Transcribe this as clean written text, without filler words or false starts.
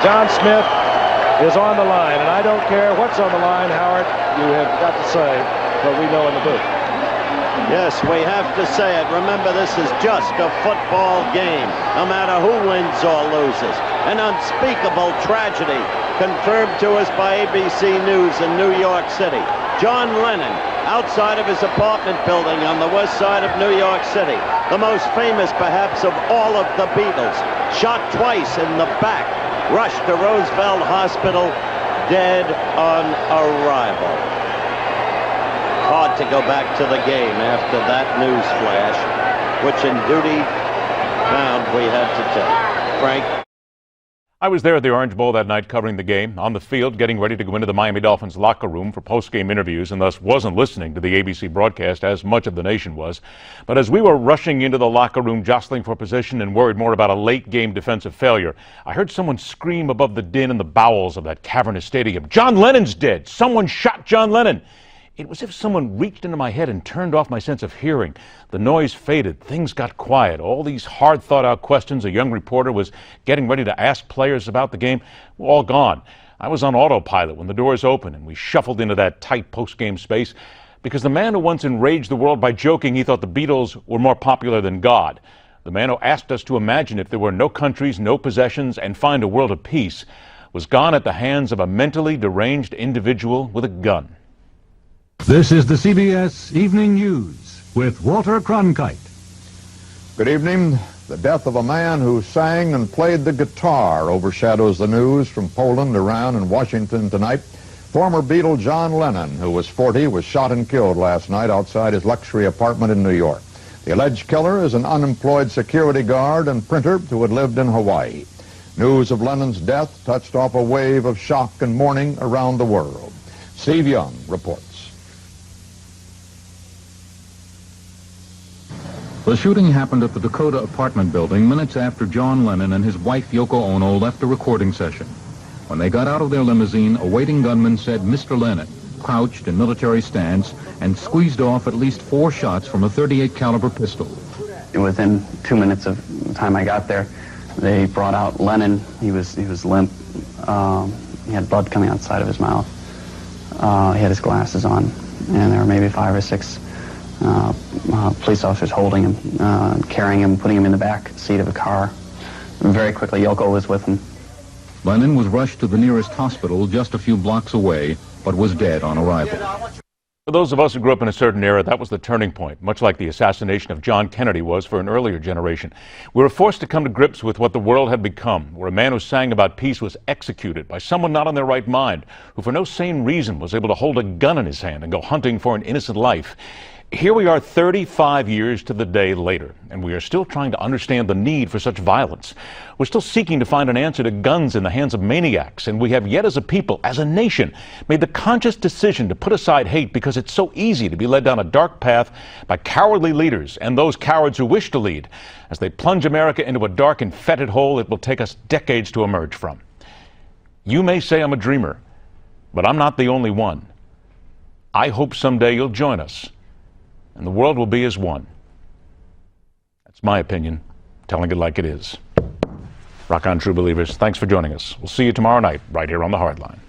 John Smith is on the line, and I don't care what's on the line, Howard. You have got to say what we know in the booth. Yes, we have to say it. Remember, this is just a football game, no matter who wins or loses. An unspeakable tragedy confirmed to us by ABC News in New York City. John Lennon, outside of his apartment building on the west side of New York City, the most famous perhaps of all of the Beatles, shot twice in the back, rushed to Roosevelt Hospital, dead on arrival. Hard to go back to the game after that news flash, which in duty bound we had to tell. Frank? I was there at the Orange Bowl that night covering the game, on the field, getting ready to go into the Miami Dolphins locker room for post-game interviews, and thus wasn't listening to the ABC broadcast as much of the nation was. But as we were rushing into the locker room, jostling for position and worried more about a late-game defensive failure, I heard someone scream above the din in the bowels of that cavernous stadium, "John Lennon's dead! Someone shot John Lennon!" It was as if someone reached into my head and turned off my sense of hearing. The noise faded. Things got quiet. All these hard thought-out questions a young reporter was getting ready to ask players about the game were all gone. I was on autopilot when the doors opened and we shuffled into that tight post-game space because the man who once enraged the world by joking he thought the Beatles were more popular than God, the man who asked us to imagine if there were no countries, no possessions, and find a world of peace, was gone at the hands of a mentally deranged individual with a gun. This is the CBS Evening News with Walter Cronkite. Good evening. The death of a man who sang and played the guitar overshadows the news from Poland, Iran, and Washington tonight. Former Beatle John Lennon, who was 40, was shot and killed last night outside his luxury apartment in New York. The alleged killer is an unemployed security guard and printer who had lived in Hawaii. News of Lennon's death touched off a wave of shock and mourning around the world. Steve Young reports. The shooting happened at the Dakota apartment building minutes after John Lennon and his wife Yoko Ono left a recording session. When they got out of their limousine, a waiting gunman said, "Mr. Lennon," crouched in military stance and squeezed off at least 4 shots from a .38 caliber pistol. Within 2 minutes of the time I got there, they brought out Lennon. He was limp. He had blood coming outside of his mouth. He had his glasses on, and there were maybe 5 or 6 police officers holding him, carrying him, putting him in the back seat of a car. And very quickly, Yoko was with him. Lennon was rushed to the nearest hospital just a few blocks away, but was dead on arrival. For those of us who grew up in a certain era, that was the turning point, much like the assassination of John Kennedy was for an earlier generation. We were forced to come to grips with what the world had become, where a man who sang about peace was executed by someone not in their right mind, who for no sane reason was able to hold a gun in his hand and go hunting for an innocent life. Here we are 35 years to the day later, and we are still trying to understand the need for such violence. We're still seeking to find an answer to guns in the hands of maniacs, and we have yet as a people, as a nation, made the conscious decision to put aside hate because it's so easy to be led down a dark path by cowardly leaders and those cowards who wish to lead, as they plunge America into a dark and fetid hole it will take us decades to emerge from. You may say I'm a dreamer, but I'm not the only one. I hope someday you'll join us, and the world will be as one. That's my opinion, telling it like it is. Rock on, true believers. Thanks for joining us. We'll see you tomorrow night, right here on The Hardline.